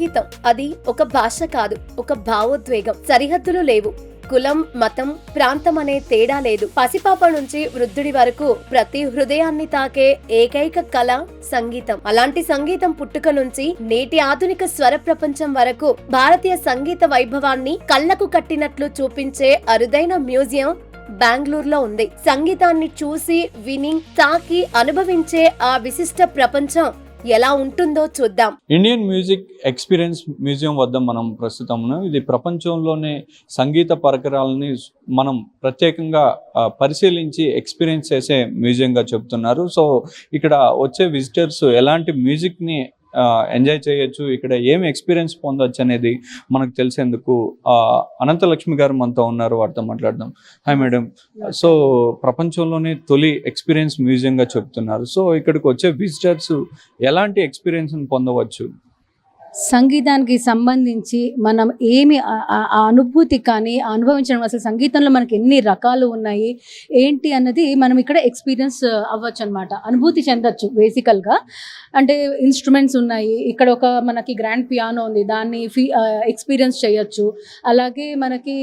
సంగీతం అది ఒక భాష కాదు, ఒక భావోద్వేగం. సరిహద్దులు లేవు. కులం, మతం, ప్రాంతం అనే తేడా లేదు. పసిపాప నుంచి వృద్ధుడి వరకు ప్రతి హృదయాన్ని తాకే ఏకైక కళ సంగీతం. అలాంటి సంగీతం పుట్టుక నుంచి నేటి ఆధునిక స్వర ప్రపంచం వరకు భారతీయ సంగీత వైభవాన్ని కళ్లకు కట్టినట్లు చూపించే అరుదైన మ్యూజియం బెంగళూరులో ఉంది. సంగీతాన్ని చూసి, విని, తాకి అనుభవించే ఆ విశిష్ట ప్రపంచం ఎలా ఉంటుందో చూద్దాం. ఇండియన్ మ్యూజిక్ ఎక్స్పీరియన్స్ మ్యూజియం వద్ద మనం ప్రస్తుతం. ఇది ప్రపంచంలోనే సంగీత పరికరాలని మనం ప్రత్యేకంగా పరిశీలించి ఎక్స్పీరియన్స్ చేసే మ్యూజియంగా చెప్తున్నారు. సో ఇక్కడ వచ్చే విజిటర్స్ ఎలాంటి మ్యూజిక్ని ఎంజాయ్ చేయొచ్చు, ఇక్కడ ఏమి ఎక్స్పీరియన్స్ పొందొచ్చు అనేది మనకు తెలిసేందుకు అనంతలక్ష్మి గారు మనతో ఉన్నారు. వారితో మాట్లాడదాం. Hi madam. సో ప్రపంచంలోనే తొలి ఎక్స్పీరియన్స్ మ్యూజియంగా చెప్తున్నారు. సో ఇక్కడికి వచ్చే విజిటర్స్ ఎలాంటి ఎక్స్పీరియన్స్ని పొందవచ్చు? సంగీతానికి సంబంధించి మనం ఏమి ఆ అనుభూతి కానీ అనుభవించడం, అసలు సంగీతంలో మనకి ఎన్ని రకాలు ఉన్నాయి ఏంటి అన్నది మనం ఇక్కడ ఎక్స్పీరియన్స్ అవ్వచ్చు అనమాట. అనుభూతి చెందొచ్చు. బేసికల్గా అంటే ఇన్స్ట్రుమెంట్స్ ఉన్నాయి ఇక్కడ, ఒక మనకి గ్రాండ్ పియానో ఉంది, దాన్ని ఎక్స్పీరియన్స్ చేయొచ్చు. అలాగే మనకి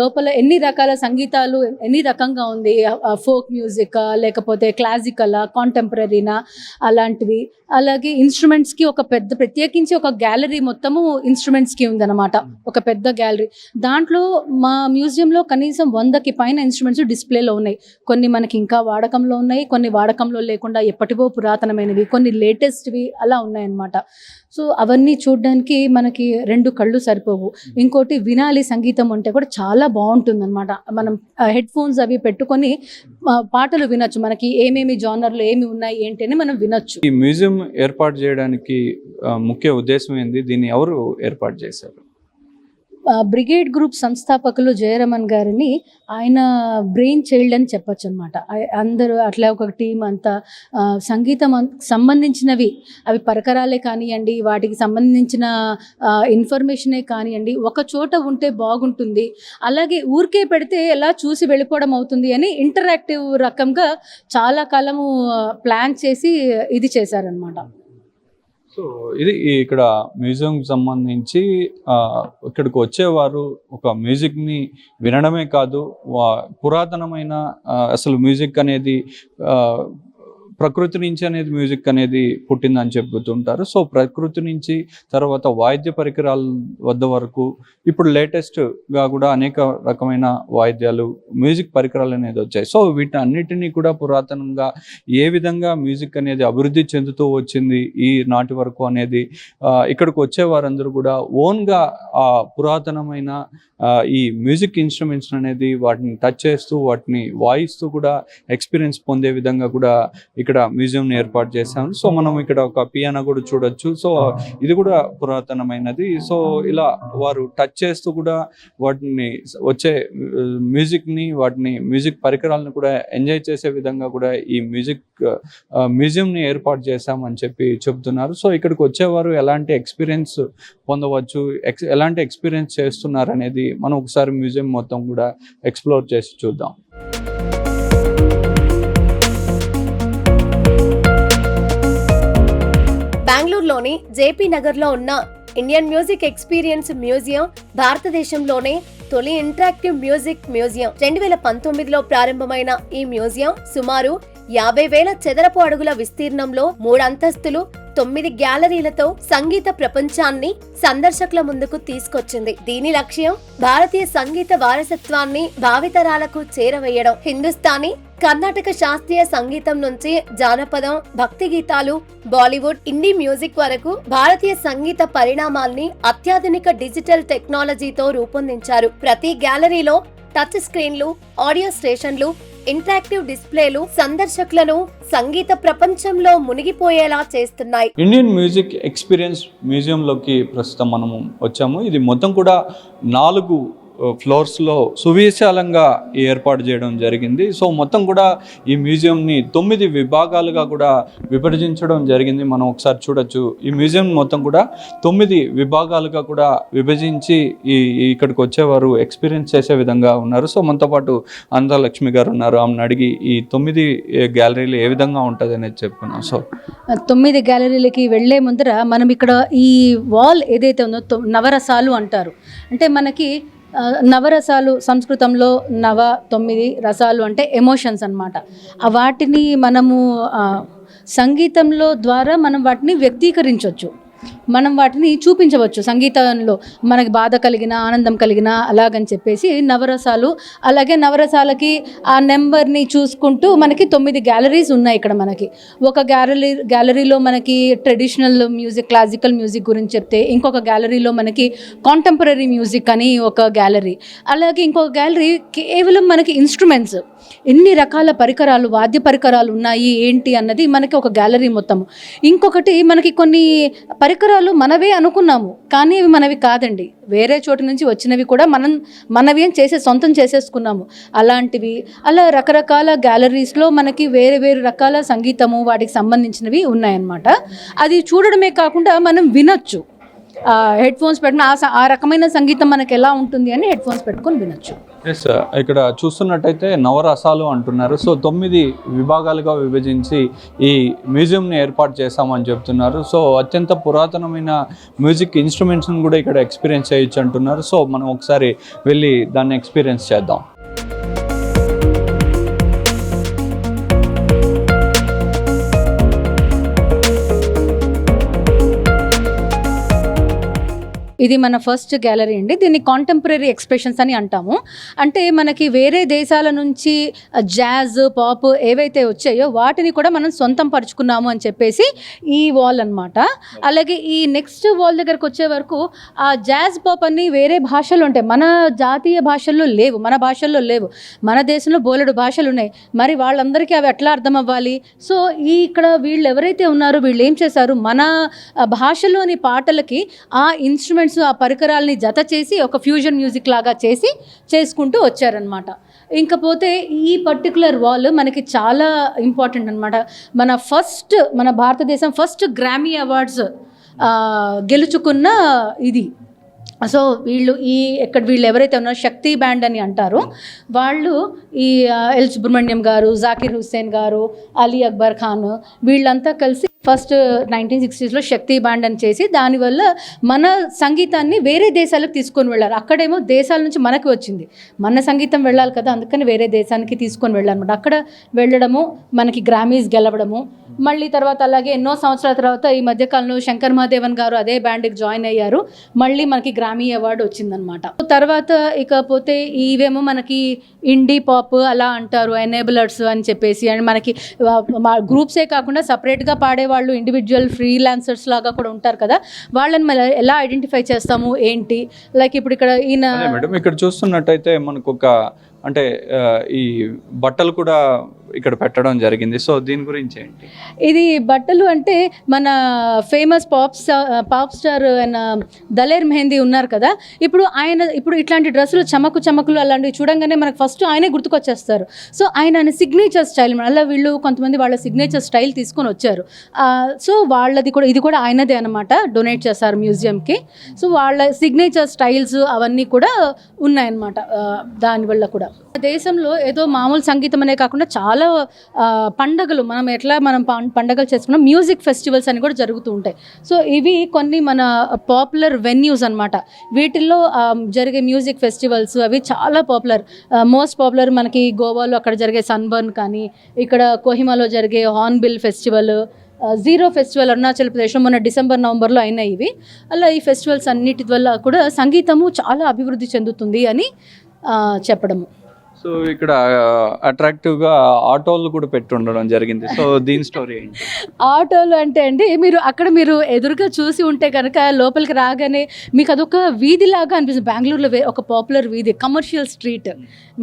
లోపల ఎన్ని రకాల సంగీతాలు ఎన్ని రకంగా ఉంది, ఫోక్ మ్యూజిక్ లేకపోతే క్లాసికల్, కాంటెంపరీనా అలాంటివి. అలాగే ఇన్స్ట్రుమెంట్స్కి ఒక పెద్ద ప్రత్యేకించి ఒక గ్యాలరీ మొత్తము ఇన్స్ట్రుమెంట్స్కి ఉందన్నమాట, ఒక పెద్ద గ్యాలరీ. దాంట్లో మా మ్యూజియంలో కనీసం 100కి పైన ఇన్స్ట్రుమెంట్స్ డిస్ప్లేలో ఉన్నాయి. కొన్ని మనకి ఇంకా వాడకంలో ఉన్నాయి, కొన్ని వాడకంలో లేకుండా ఎప్పటివో పురాతనమైనవి, కొన్ని లేటెస్ట్వి అలా ఉన్నాయన్నమాట. సో అవన్నీ చూడడానికి మనకి 2 కళ్ళు సరిపోవు. ఇంకోటి వినాలి సంగీతం అంటే కూడా చాలా బాగుంటుందన్నమాట. మనం హెడ్ ఫోన్స్ అవి పెట్టుకొని పాటలు వినొచ్చు. మనకి ఏమేమి జానర్లు ఏమి ఉన్నాయి ఏంటి అని మనం వినొచ్చు. ఈ మ్యూజియం ఏర్పాటు చేయడానికి ముఖ్య ఉద్దేశం ఏంది? దీన్ని ఎవరు ఏర్పాటు చేశారు? బ్రిగేడ్ గ్రూప్ సంస్థాపకులు జయరమన్ గారిని ఆయన బ్రెయిన్ చైల్డ్ అని చెప్పొచ్చు అనమాట. అందరూ అట్లా ఒక టీం అంతా సంగీతం సంబంధించినవి, అవి పరికరాలే కానివ్వండి, వాటికి సంబంధించిన ఇన్ఫర్మేషనే కానివ్వండి, ఒక చోట ఉంటే బాగుంటుంది, అలాగే ఊరికే పెడితే ఎలా చూసి వెళ్ళిపోవడం అవుతుంది అని ఇంటరాక్టివ్ రకంగా చాలా కాలము ప్లాన్ చేసి ఇది చేశారనమాట. సో ఇది ఇక్కడ మ్యూజియం సంబంధించి ఇక్కడికి వచ్చేవారు ఒక మ్యూజిక్ని వినడమే కాదు, పురాతనమైన అసలు మ్యూజిక్ అనేది ప్రకృతి నుంచి అనేది మ్యూజిక్ అనేది పుట్టిందని చెబుతుంటారు. సో ప్రకృతి నుంచి తర్వాత వాయిద్య పరికరాల వద్ద వరకు ఇప్పుడు లేటెస్ట్గా కూడా అనేక రకమైన వాయిద్యాలు, మ్యూజిక్ పరికరాలు అనేది వచ్చాయి. సో వీటి అన్నిటినీ కూడా పురాతనంగా ఏ విధంగా మ్యూజిక్ అనేది అభివృద్ధి చెందుతూ వచ్చింది ఈ నాటి వరకు అనేది ఇక్కడికి వచ్చే వారందరూ కూడా ఓన్గా పురాతనమైన ఈ మ్యూజిక్ ఇన్స్ట్రుమెంట్స్ అనేది వాటిని టచ్ చేస్తూ వాటిని వాయిస్తూ కూడా ఎక్స్పీరియన్స్ పొందే విధంగా కూడా ఇక్కడ మ్యూజియంని ఏర్పాటు చేశాము. సో మనం ఇక్కడ ఒక పియానో కూడా చూడొచ్చు. సో ఇది కూడా పురాతనమైనది. సో ఇలా వారు టచ్ చేస్తూ కూడా వాటిని వచ్చే మ్యూజిక్ని, వాటిని మ్యూజిక్ పరికరాలను కూడా ఎంజాయ్ చేసే విధంగా కూడా ఈ మ్యూజియంని ఏర్పాటు చేశామని చెప్పి చెబుతున్నారు. సో ఇక్కడికి వచ్చేవారు ఎలాంటి ఎక్స్పీరియన్స్ పొందవచ్చు, ఎలాంటి ఎక్స్పీరియన్స్ చేస్తున్నారు అనేది మనం ఒకసారి మ్యూజియం మొత్తం కూడా ఎక్స్ప్లోర్ చేసి చూద్దాం. బెంగళూరులోని జేపీ నగర్లో ఉన్న ఇండియన్ మ్యూజిక్ ఎక్స్పీరియన్స్ మ్యూజియం భారతదేశంలోనే తొలి ఇంటరాక్టివ్ మ్యూజిక్ మ్యూజియం. 2019లో ప్రారంభమైన ఈ మ్యూజియం సుమారు 50,000 చదరపు అడుగుల విస్తీర్ణంలో 3 అంతస్తులు, 9 గ్యాలరీలతో సంగీత ప్రపంచాన్ని సందర్శకుల ముందుకు తీసుకొచ్చింది. దీని లక్ష్యం భారతీయ సంగీత వారసత్వాన్ని భావితరాలకు చేరవేయడం. హిందుస్థానీ, కర్ణాటక శాస్త్రీయ సంగీతం నుంచి జానపదం, భక్తి గీతాలు, బాలీవుడ్, ఇండీ మ్యూజిక్ వరకు భారతీయ సంగీత పరిణామాల్ని అత్యాధునిక డిజిటల్ టెక్నాలజీతో రూపొందించారు. ప్రతి గ్యాలరీలో టచ్ స్క్రీన్లు, ఆడియో స్టేషన్లు, ఇంటరాక్టివ్ డిస్ప్లేలు సందర్శకులను సంగీత ప్రపంచంలో మునిగిపోయేలా చేస్తున్నాయి. ఇండియన్ మ్యూజిక్ ఎక్స్పీరియన్స్ మ్యూజియంలోకి ప్రస్తుతం మనము వచ్చాము. ఇది మొత్తం కూడా 4 ఫ్లోర్స్లో సువిశాలంగా ఏర్పాటు చేయడం జరిగింది. సో మొత్తం కూడా ఈ మ్యూజియంని 9 విభాగాలుగా కూడా విభజించడం జరిగింది. మనం ఒకసారి చూడొచ్చు. ఈ మ్యూజియం మొత్తం కూడా 9 విభాగాలుగా కూడా విభజించి ఇక్కడికి వచ్చేవారు ఎక్స్పీరియన్స్ చేసే విధంగా ఉన్నారు. సో మనతో పాటు అనంతలక్ష్మి గారు ఉన్నారు. ఆమెను అడిగి ఈ 9 గ్యాలరీలు ఏ విధంగా ఉంటుంది అనేది చెప్పుకున్నాం. సో 9 గ్యాలరీలకి వెళ్లే ముందర మనం ఇక్కడ ఈ వాల్ ఏదైతే ఉందో నవరసాలు అంటారు. అంటే మనకి నవరసాలు సంస్కృతంలో 9 రసాలు అంటే ఎమోషన్స్ అన్నమాట. వాటిని మనము సంగీతంలో ద్వారా మనం వాటిని వ్యక్తీకరించవచ్చు, మనం వాటిని చూపించవచ్చు. సంగీతంలో మనకి బాధ కలిగిన, ఆనందం కలిగిన అలాగని చెప్పేసి నవరసాలు. అలాగే నవరసాలకి ఆ నెంబర్ని చూసుకుంటూ మనకి 9 గ్యాలరీస్ ఉన్నాయి ఇక్కడ. మనకి ఒక గ్యాలరీలో మనకి ట్రెడిషనల్ మ్యూజిక్, క్లాసికల్ మ్యూజిక్ గురించి చెప్తే, ఇంకొక గ్యాలరీలో మనకి కాంటెంపరీ మ్యూజిక్ అని ఒక గ్యాలరీ, అలాగే ఇంకొక గ్యాలరీ కేవలం మనకి ఇన్స్ట్రుమెంట్స్, ఎన్ని రకాల పరికరాలు, వాద్య పరికరాలు ఉన్నాయి ఏంటి అన్నది మనకి ఒక గ్యాలరీ మొత్తం. ఇంకొకటి మనకి కొన్ని పరికరాలు మనవే అనుకున్నాము కానీ అవి మనవి కాదండి, వేరే చోటు నుంచి వచ్చినవి కూడా మనవి అని సొంతం చేసేసుకున్నాము అలాంటివి. అలా రకరకాల గ్యాలరీస్లో మనకి వేరే వేరే రకాల సంగీతము వాటికి సంబంధించినవి ఉన్నాయన్నమాట. అది చూడడమే కాకుండా మనం వినొచ్చు. హెడ్ ఫోన్స్ పెట్టుకుని ఆ రకమైన సంగీతం మనకి ఎలా ఉంటుంది అని హెడ్ ఫోన్స్ పెట్టుకొని వినొచ్చు. ఎస్, ఇక్కడ చూస్తున్నట్టయితే నవరసాలు అంటున్నారు. సో 9 విభాగాలుగా విభజించి ఈ మ్యూజియంని ఏర్పాటు చేశామని చెప్తున్నారు. సో అత్యంత పురాతనమైన మ్యూజిక్ ఇన్స్ట్రుమెంట్స్ని కూడా ఇక్కడ ఎక్స్పీరియన్స్ చేయొచ్చు అంటున్నారు. సో మనం ఒకసారి వెళ్ళి దాన్ని ఎక్స్పీరియన్స్ చేద్దాం. ఇది మన ఫస్ట్ గ్యాలరీ అండి. దీన్ని కాంటెంపరీ ఎక్స్ప్రెషన్స్ అని అంటాము. అంటే మనకి వేరే దేశాల నుంచి జాజ్, పాప్ ఏవైతే వచ్చాయో వాటిని కూడా మనం సొంతం పరుచుకున్నాము అని చెప్పేసి ఈ వాల్ అన్నమాట. అలాగే ఈ నెక్స్ట్ వాల్ దగ్గరకు వచ్చే వరకు ఆ జాజ్, పాప్ అన్ని వేరే భాషలు ఉంటాయి, మన జాతీయ భాషల్లో లేవు, మన భాషల్లో లేవు. మన దేశంలో బోలెడు భాషలు ఉన్నాయి, మరి వాళ్ళందరికీ అవి ఎట్లా అర్థం అవ్వాలి? సో ఇక్కడ వీళ్ళు ఎవరైతే ఉన్నారో వీళ్ళు ఏం చేశారు, మన భాషలోని పాటలకి ఆ ఇన్స్ట్రుమెంట్స్, ఆ పరికరాలని జత చేసి ఒక ఫ్యూజన్ మ్యూజిక్ లాగా చేసుకుంటూ వచ్చారనమాట. ఇంకపోతే ఈ పర్టికులర్ వాల్ మనకి చాలా ఇంపార్టెంట్ అనమాట. మన భారతదేశం ఫస్ట్ గ్రామీ అవార్డ్స్ గెలుచుకున్న ఇది. సో వీళ్ళు ఎవరైతే ఉన్నారో శక్తి బ్యాండ్ అని అంటారు. వాళ్ళు ఈ ఎల్ సుబ్రహ్మణ్యం గారు, జాకిర్ హుస్సేన్ గారు, అలీ అక్బర్ ఖాన్ వీళ్ళంతా కలిసి ఫస్ట్ 1960s శక్తి బ్యాండ్ అని చేసి దానివల్ల మన సంగీతాన్ని వేరే దేశాలకు తీసుకొని వెళ్ళారు. అక్కడేమో దేశాల నుంచి మనకి వచ్చింది, మన సంగీతం వెళ్ళాలి కదా, అందుకని వేరే దేశానికి తీసుకొని వెళ్ళారనమాట. అక్కడ వెళ్ళడము, మనకి గ్రామీస్ గెలవడము, మళ్ళీ తర్వాత అలాగే ఎన్నో సంవత్సరాల తర్వాత ఈ మధ్యకాలంలో శంకర్ మహాదేవన్ గారు అదే బ్యాండ్కి జాయిన్ అయ్యారు, మళ్ళీ మనకి గ్రామీ అవార్డు వచ్చిందనమాట. తర్వాత ఇకపోతే ఇవేమో మనకి ఇండీ పాప్ అలా అంటారు, ఎనేబులర్స్ అని చెప్పేసి. అండ్ మనకి గ్రూప్సే కాకుండా సపరేట్గా పాడేవాళ్ళు, ఇండివిజువల్ ఫ్రీలాన్సర్స్ లాగా కూడా ఉంటారు కదా, వాళ్ళని మనం ఎలా ఐడెంటిఫై చేస్తాము ఏంటి? లైక్ ఇప్పుడు ఇక్కడ మేడం ఇక్కడ చూస్తున్నట్టయితే మనకు అంటే ఈ బట్టలు కూడా ఇక్కడ పెట్టడం జరిగింది. సో దీని గురించి ఏంటి? ఇది బట్టలు అంటే మన ఫేమస్ పాప్ స్టార్ ఆయన దలేర్ మెహందీ ఉన్నారు కదా, ఇప్పుడు ఇట్లాంటి డ్రెస్సులు చమకులు అలాంటివి చూడంగానే మనకు ఫస్ట్ ఆయనే గుర్తుకొచ్చేస్తారు. సో ఆయన సిగ్నేచర్ స్టైల్, అలా వీళ్ళు కొంతమంది వాళ్ళ సిగ్నేచర్ స్టైల్ తీసుకొని వచ్చారు. సో ఇది కూడా ఆయనదే అనమాట, డొనేట్ చేస్తారు మ్యూజియంకి. సో వాళ్ళ సిగ్నేచర్ స్టైల్స్ అవన్నీ కూడా ఉన్నాయన్నమాట. దానివల్ల కూడా దేశంలో ఏదో మామూలు సంగీతం అనే కాకుండా చాలా పండగలు, మనం పండగలు చేసుకున్నాం, మ్యూజిక్ ఫెస్టివల్స్ అని కూడా జరుగుతూ ఉంటాయి. సో ఇవి కొన్ని మన పాపులర్ వెన్యూస్ అన్నమాట. వీటిల్లో జరిగే మ్యూజిక్ ఫెస్టివల్స్ అవి చాలా పాపులర్. మోస్ట్ పాపులర్ మనకి గోవాలో అక్కడ జరిగే సన్బర్న్ కానీ, ఇక్కడ కోహిమాలో జరిగే Hornbill festival, zero festival Arunachal ప్రదేశ్లో మొన్న డిసెంబర్ నవంబర్లో అయినాయి ఇవి. అలా ఈ ఫెస్టివల్స్ అన్నిటి వల్ల కూడా సంగీతము చాలా అభివృద్ధి చెందుతుంది అని చెప్పడము. సో సో ఇక్కడ అట్రాక్టివ్ గా ఆటోలు కూడా పెట్టి ఉండడం జరిగింది. సో దీని స్టోరీ ఏంటి? ఆటోలు అంటే అండి, మీరు ఎదురుగా చూసి ఉంటే కనుక లోపలికి రాగానే మీకు అదొక వీధి లాగా అనిపిస్తుంది. బెంగళూరులో ఒక పాపులర్ వీధి, కమర్షియల్ స్ట్రీట్,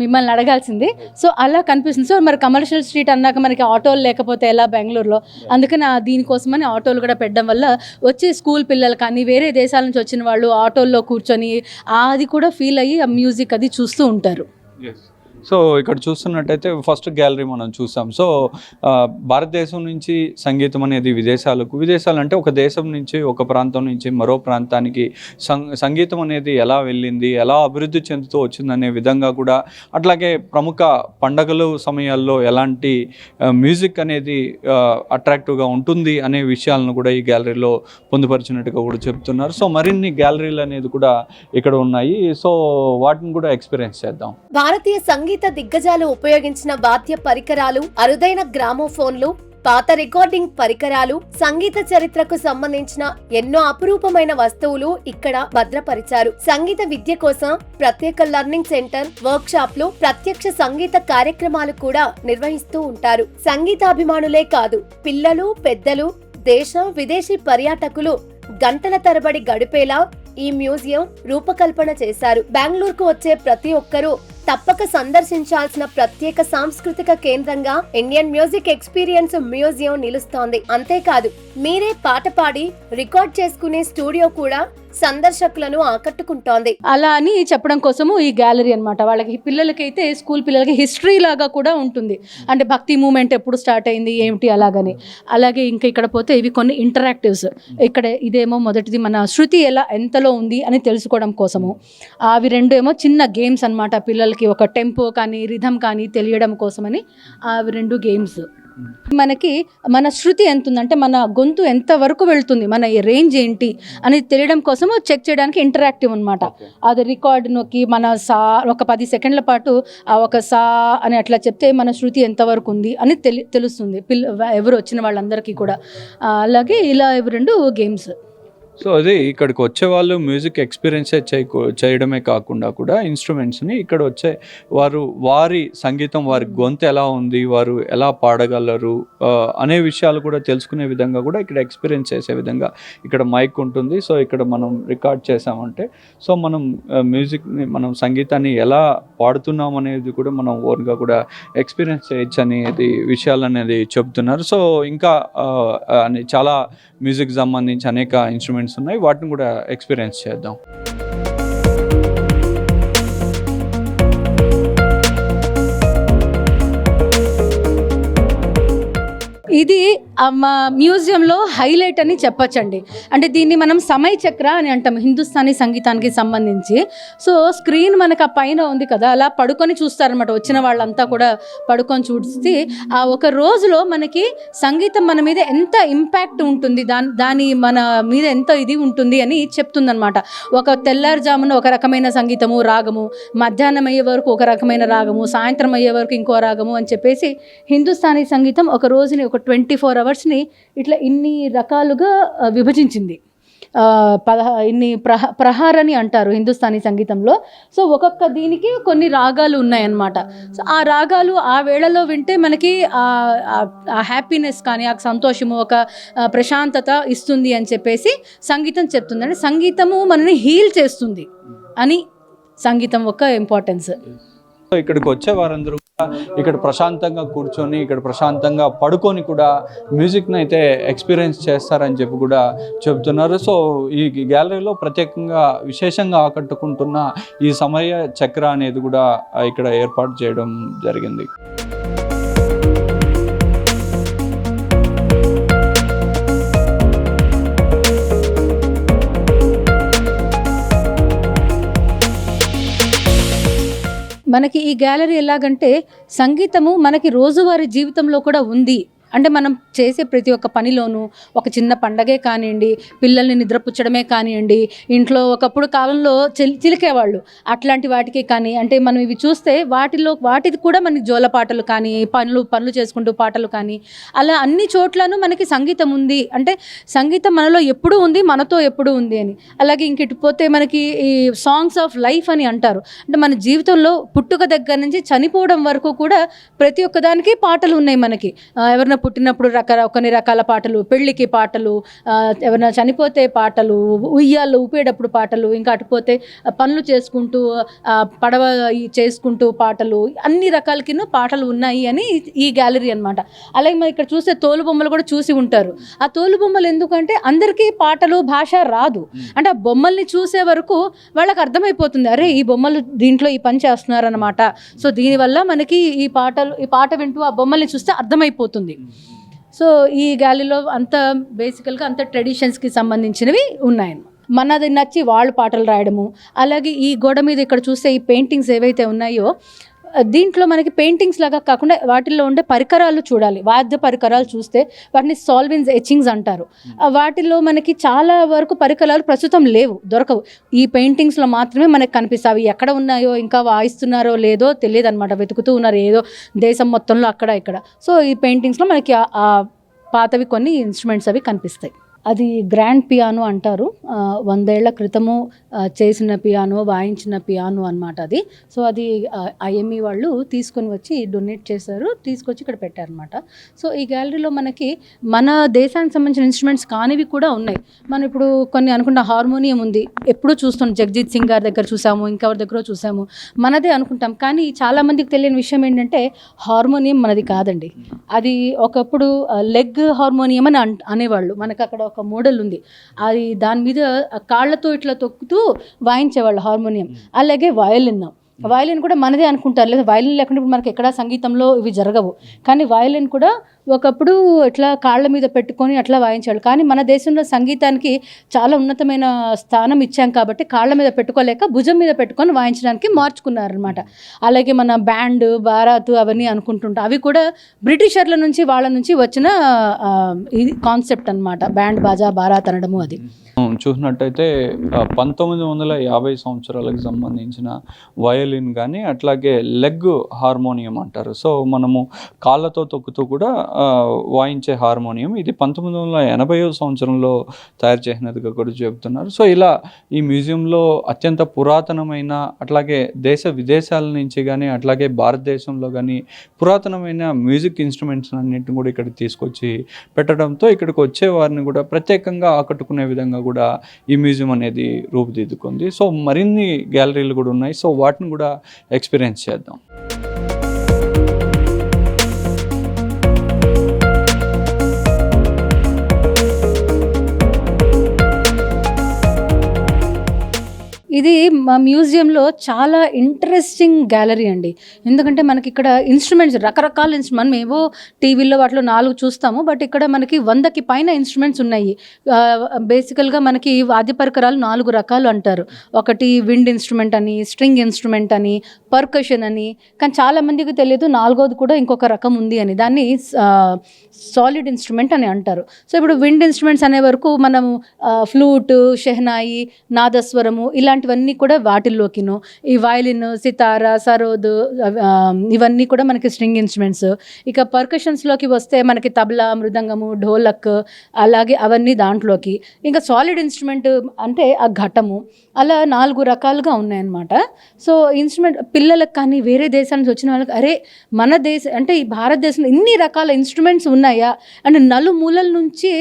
మిమ్మల్ని అడగాల్సింది. సో అలా కనిపిస్తుంది. సో మరి కమర్షియల్ స్ట్రీట్ అన్నాక మనకి ఆటోలు లేకపోతే ఎలా బెంగళూరులో? అందుకని దీనికోసమని ఆటోలు కూడా పెట్టడం వల్ల వచ్చే స్కూల్ పిల్లలు కానీ వేరే దేశాల నుంచి వచ్చిన వాళ్ళు ఆటోల్లో కూర్చొని అది కూడా ఫీల్ అయ్యి ఆ మ్యూజిక్ అది చూస్తూ ఉంటారు. సో ఇక్కడ చూస్తున్నట్టయితే ఫస్ట్ గ్యాలరీ మనం చూసాం. సో భారతదేశం నుంచి సంగీతం అనేది విదేశాలు అంటే ఒక దేశం నుంచి, ఒక ప్రాంతం నుంచి మరో ప్రాంతానికి సంగీతం అనేది ఎలా వెళ్ళింది, ఎలా అభివృద్ధి చెందుతూ వచ్చిందనే విధంగా కూడా, అట్లాగే ప్రముఖ పండగలు సమయాల్లో ఎలాంటి మ్యూజిక్ అనేది అట్రాక్టివ్గా ఉంటుంది అనే విషయాలను కూడా ఈ గ్యాలరీలో పొందుపరిచినట్టుగా కూడా చెప్తున్నారు. సో మరిన్ని గ్యాలరీలు అనేది కూడా ఇక్కడ ఉన్నాయి. సో వాటిని కూడా ఎక్స్పీరియన్స్ చేద్దాం. భారతీయ సంగీత దిగ్గజాలు ఉపయోగించిన వాద్య పరికరాలు, అరుదైన గ్రామోఫోన్లు, పాత రికార్డింగ్ పరికరాలు, సంగీత చరిత్రకు సంబంధించిన ఎన్నో అపురూపమైన వస్తువులు ఇక్కడ భద్రపరిచారు. సంగీత విద్య కోసం ప్రత్యేక లెర్నింగ్ సెంటర్, వర్క్ షాప్లు, ప్రత్యక్ష సంగీత కార్యక్రమాలు కూడా నిర్వహిస్తూ ఉంటారు. సంగీతాభిమానులే కాదు, పిల్లలు, పెద్దలు, దేశ విదేశీ పర్యాటకులు గంటల తరబడి గడిపేలా ఈ మ్యూజియం రూపకల్పన చేశారు. బెంగళూరుకు వచ్చే ప్రతి ఒక్కరూ తప్పక సందర్శించాల్సిన ప్రత్యేక సాంస్కృతిక కేంద్రంగా ఇండియన్ మ్యూజిక్ ఎక్స్పీరియన్స్ మ్యూజియం నిలుస్తోంది. అంతేకాదు, మీరే పాట పాడి రికార్డ్ చేసుకునే స్టూడియో కూడా సందర్శకులను ఆకట్టుకుంటోంది. అలా అని చెప్పడం కోసము ఈ గ్యాలరీ అన్నమాట. వాళ్ళకి పిల్లలకైతే, స్కూల్ పిల్లలకి హిస్టరీ లాగా కూడా ఉంటుంది. అంటే భక్తి మూమెంట్ ఎప్పుడు స్టార్ట్ అయింది ఏమిటి అలాగని. అలాగే ఇంకా ఇక్కడ పోతే ఇవి కొన్ని ఇంటరాక్టివ్స్. ఇక్కడ ఇదేమో మొదటిది మన శృతి ఎంతలో ఉంది అని తెలుసుకోవడం కోసము. అవి రెండు ఏమో చిన్న గేమ్స్ అన్నమాట. పిల్లలకి ఒక టెంపో కానీ రిథమ్ కానీ తెలియడం కోసమని అవి రెండు గేమ్స్. మనకి మన శృతి ఎంత ఉందంటే, మన గొంతు ఎంత వరకు వెళ్తుంది, మన రేంజ్ ఏంటి అని తెలియడం కోసము చెక్ చేయడానికి ఇంటరాక్టివ్ అనమాట. అది రికార్డ్ నొక్కి మన సా ఒక 10 సెకండ్ల పాటు ఒక సా అని అట్లా చెప్తే మన శృతి ఎంతవరకు ఉంది అని తెలుస్తుంది ఎవరు వచ్చిన వాళ్ళందరికీ కూడా. అలాగే ఇలా ఇవి రెండు గేమ్స్. సో అది ఇక్కడికి వచ్చే వాళ్ళు మ్యూజిక్ ఎక్స్పీరియన్స్ చేయడమే కాకుండా కూడా ఇన్స్ట్రుమెంట్స్ని ఇక్కడ వచ్చే వారి సంగీతం, వారి గొంతు ఎలా ఉంది, వారు ఎలా పాడగలరు అనే విషయాలు కూడా తెలుసుకునే విధంగా కూడా ఇక్కడ ఎక్స్పీరియన్స్ చేసే విధంగా ఇక్కడ మైక్ ఉంటుంది. సో ఇక్కడ మనం రికార్డ్ చేసామంటే సో మనం మ్యూజిక్ని, మనం సంగీతాన్ని ఎలా పాడుతున్నాం అనేది కూడా మనం ఓన్గా కూడా ఎక్స్పీరియన్స్ చేయొచ్చు అనేది విషయాలు అనేది చెబుతున్నారు. సో ఇంకా చాలా మ్యూజిక్ సంబంధించి అనేక ఇన్స్ట్రుమెంట్స్ ఉన్నాయి, వాటిని కూడా ఎక్స్పీరియన్స్ చేద్దాం. ఇది మా మ్యూజియంలో హైలైట్ అని చెప్పచ్చండి. అంటే దీన్ని మనం సమయ చక్ర అని అంటాం హిందుస్థానీ సంగీతానికి సంబంధించి. సో స్క్రీన్ మనకు ఆ పైన ఉంది కదా, అలా పడుకొని చూస్తారనమాట. వచ్చిన వాళ్ళంతా కూడా పడుకొని చూస్తే ఆ ఒక రోజులో మనకి సంగీతం మన మీద ఎంత ఇంపాక్ట్ ఉంటుంది, దాని మన మీద ఎంత ఇది ఉంటుంది అని చెప్తుందనమాట. ఒక తెల్లారుజామున ఒక రకమైన సంగీతము, రాగము, మధ్యాహ్నం అయ్యే వరకు ఒక రకమైన రాగము, సాయంత్రం అయ్యే వరకు ఇంకో రాగము అని చెప్పేసి హిందుస్థానీ సంగీతం ఒక రోజుని ఒక 24 అవర్స్ని ఇట్లా ఇన్ని రకాలుగా విభజించింది. ఇన్ని ప్రహారని అంటారు హిందుస్థానీ సంగీతంలో. సో ఒక్కొక్క దీనికి కొన్ని రాగాలు ఉన్నాయన్నమాట. సో ఆ రాగాలు ఆ వేళలో వింటే మనకి ఆ హ్యాపీనెస్ కానీ, ఆ సంతోషము, ఒక ప్రశాంతత ఇస్తుంది అని చెప్పేసి సంగీతం చెప్తుంది. అంటే సంగీతము మనని హీల్ చేస్తుంది అని సంగీతం ఒక ఇంపార్టెన్స్. ఇక్కడికి వచ్చే వారందరూ ఇక్కడ ప్రశాంతంగా కూర్చొని, ఇక్కడ ప్రశాంతంగా పడుకొని కూడా మ్యూజిక్ని అయితే ఎక్స్పీరియన్స్ చేస్తారని చెప్పి కూడా చెబుతున్నారు. సో ఈ గ్యాలరీలో ప్రత్యేకంగా విశేషంగా ఆకట్టుకుంటున్న ఈ సమయ చక్ర అనేది కూడా ఇక్కడ ఏర్పాటు చేయడం జరిగింది. మనకి ఈ గ్యాలరీ ఎలాగంటే సంగీతము మనకి రోజువారీ జీవితంలో కూడా ఉంది అంటే మనం చేసే ప్రతి ఒక్క పనిలోనూ ఒక చిన్న పండగే కానివ్వండి, పిల్లల్ని నిద్రపుచ్చడమే కానివ్వండి, ఇంట్లో ఒకప్పుడు కాలంలో చిలికేవాళ్ళు అట్లాంటి వాటికి కానీ, అంటే మనం ఇవి చూస్తే వాటిది కూడా మనకి జోల పాటలు కానీ, పనులు చేసుకుంటూ పాటలు కానీ, అలా అన్ని చోట్లను మనకి సంగీతం ఉంది. అంటే సంగీతం మనలో ఎప్పుడూ ఉంది, మనతో ఎప్పుడూ ఉంది అని. అలాగే ఇంకెటిపోతే మనకి ఈ సాంగ్స్ ఆఫ్ లైఫ్ అని అంటారు. అంటే మన జీవితంలో పుట్టుక దగ్గర నుంచి చనిపోవడం వరకు కూడా ప్రతి ఒక్కదానికి పాటలు ఉన్నాయి మనకి. ఎవరైనా పుట్టినప్పుడు కొన్ని రకాల పాటలు, పెళ్ళికి పాటలు, ఎవరైనా చనిపోతే పాటలు, ఉయ్యాలు ఊపేటప్పుడు పాటలు, ఇంకా అటుపోతే పనులు చేసుకుంటూ పడవ చేసుకుంటూ పాటలు, అన్ని రకాలకి పాటలు ఉన్నాయి అని ఈ గ్యాలరీ అనమాట. అలాగే మనం ఇక్కడ చూస్తే తోలుబొమ్మలు కూడా చూసి ఉంటారు. ఆ తోలుబొమ్మలు ఎందుకంటే అందరికీ పాటలు భాష రాదు. అంటే ఆ బొమ్మల్ని చూసే వరకు వాళ్ళకి అర్థమైపోతుంది, అరే ఈ బొమ్మలు దీంట్లో ఈ పని చేస్తున్నారన్నమాట. సో దీనివల్ల మనకి ఈ పాట వింటూ ఆ బొమ్మల్ని చూస్తే అర్థమైపోతుంది. సో ఈ గ్యాలరీలో అంత బేసికల్గా అంత ట్రెడిషన్స్కి సంబంధించినవి ఉన్నాయన్నమాట. మనది నచ్చి వాళ్ళు పాటలు రాయడము. అలాగే ఈ గోడ మీద ఇక్కడ చూస్తే ఈ పెయింటింగ్స్ ఏవైతే ఉన్నాయో దీంట్లో మనకి పెయింటింగ్స్ లాగా కాకుండా వాటిల్లో ఉండే పరికరాలు చూడాలి. వాద్య పరికరాలు చూస్తే వాటిని సాల్విన్స్ ఎచింగ్స్ అంటారు. వాటిలో మనకి చాలా వరకు పరికరాలు ప్రస్తుతం లేవు, దొరకవు. ఈ పెయింటింగ్స్లో మాత్రమే మనకి కనిపిస్తాయి. అవి ఎక్కడ ఉన్నాయో, ఇంకా వాయిస్తున్నారో లేదో తెలియదు అనమాట. వెతుకుతూ ఉన్నారు ఏదో దేశం మొత్తంలో అక్కడ ఇక్కడ. సో ఈ పెయింటింగ్స్లో మనకి ఆ పాతవి కొన్ని ఇన్స్ట్రుమెంట్స్ అవి కనిపిస్తాయి. అది గ్రాండ్ పియానో అంటారు. 100 ఏళ్ల క్రితము చేసిన పియానో, వాయించిన పియానో అనమాట అది. సో అది ఐఎంఈ వాళ్ళు తీసుకొని వచ్చి డొనేట్ చేశారు, తీసుకొచ్చి ఇక్కడ పెట్టారనమాట. సో ఈ గ్యాలరీలో మనకి మన దేశానికి సంబంధించిన ఇన్స్ట్రుమెంట్స్ కానివి కూడా ఉన్నాయి. మనం ఇప్పుడు కొన్ని అనుకుంటాం, హార్మోనియం ఉంది, ఎప్పుడూ చూస్తాం, జగజిత్ సింగ్ గారి దగ్గర చూసాము, ఇంకెవరి దగ్గర చూసాము, మనదే అనుకుంటాం. కానీ చాలామందికి తెలియని విషయం ఏంటంటే హార్మోనియం మనది కాదండి. అది ఒకప్పుడు లెగ్ హార్మోనియం అని అనేవాళ్ళు. మనకు అక్కడ ఒక మోడల్ ఉంది, అది దాని మీద కాళ్ళతో ఇట్లా తొక్కుతూ వాయించేవాళ్ళు హార్మోనియం. అలాగే వయలిన్ కూడా మనదే అనుకుంటారు, లేదా వయలిన్ లేకుండా ఇప్పుడు మనకి ఎక్కడా సంగీతంలో ఇవి జరగవు. కానీ వయలిన్ కూడా ఒకప్పుడు ఇట్లా కాళ్ళ మీద పెట్టుకొని అట్లా వాయించేవాళ్ళు. కానీ మన దేశంలో సంగీతానికి చాలా ఉన్నతమైన స్థానం ఇచ్చాం కాబట్టి కాళ్ళ మీద పెట్టుకోలేక భుజం మీద పెట్టుకొని వాయించడానికి మార్చుకున్నారనమాట. అలాగే మన బ్యాండ్, బారాత్ అవన్నీ అనుకుంటుంటాం, అవి కూడా బ్రిటిషర్ల నుంచి వాళ్ళ నుంచి వచ్చిన ఇది కాన్సెప్ట్ అనమాట, బ్యాండ్, బాజా, బారాత్ అనడము. అది చూసినట్టయితే 1950 సంవత్సరాలకు సంబంధించిన వయలిన్ కానీ, అట్లాగే లెగ్ హార్మోనియం అంటారు. సో మనము కాళ్ళతో తొక్కుతూ కూడా వాయించే హార్మోనియం ఇది 1980వ సంవత్సరంలో తయారు చేసినదిగా కూడా చెబుతున్నారు. సో ఇలా ఈ మ్యూజియంలో అత్యంత పురాతనమైన, అట్లాగే దేశ విదేశాల నుంచి కానీ, అట్లాగే భారతదేశంలో కానీ పురాతనమైన మ్యూజిక్ ఇన్స్ట్రుమెంట్స్ అన్నింటిని కూడా ఇక్కడ తీసుకొచ్చి పెట్టడంతో ఇక్కడికి వచ్చే వారిని కూడా ప్రత్యేకంగా ఆకట్టుకునే విధంగా కూడా ఈ మ్యూజియం అనేది రూపుదిద్దుకుంది. సో మరిన్ని గ్యాలరీలు కూడా ఉన్నాయి. సో వాటిని కూడా ఎక్స్పీరియన్స్ చేద్దాం. ఇది మా మ్యూజియంలో చాలా ఇంట్రెస్టింగ్ గ్యాలరీ అండి. ఎందుకంటే మనకి ఇక్కడ ఇన్స్ట్రుమెంట్స్, రకరకాల మనం ఏవో టీవీలో వాటిలో 4 చూస్తాము, బట్ ఇక్కడ మనకి 100కి పైన ఇన్స్ట్రుమెంట్స్ ఉన్నాయి. బేసికల్గా మనకి వాద్య పరికరాలు 4 రకాలు అంటారు. ఒకటి విండ్ ఇన్స్ట్రుమెంట్ అని, స్ట్రింగ్ ఇన్స్ట్రుమెంట్ అని, పర్కషన్ అని. కానీ చాలామందికి తెలియదు 4వది కూడా ఇంకొక రకం ఉంది అని, దాన్ని సాలిడ్ ఇన్స్ట్రుమెంట్ అని అంటారు. సో ఇప్పుడు విండ్ ఇన్స్ట్రుమెంట్స్ అనే వరకు మనము ఫ్లూటు, షెహనాయి, నాదస్వరము ఇలాంటివన్నీ కూడా వాటిల్లోకిను. ఈ వయలిన్, సితార, సరోద్ ఇవన్నీ కూడా మనకి స్ట్రింగ్ ఇన్స్ట్రుమెంట్స్. ఇక పర్కషన్స్లోకి వస్తే మనకి తబలా, మృదంగము, ఢోలక్, అలాగే అవన్నీ దాంట్లోకి. ఇంకా సాలిడ్ ఇన్స్ట్రుమెంట్ అంటే ఆ ఘటము. అలా 4 రకాలుగా ఉన్నాయన్నమాట. సో ఇన్స్ట్రుమెంట్ పిల్లలకు కానీ, వేరే దేశాల నుంచి వచ్చిన వాళ్ళకి, అరే మన అంటే ఈ భారతదేశంలో ఇన్ని రకాల ఇన్స్ట్రుమెంట్స్ ఉన్నాయా అంటే నలుమూలల నుంచి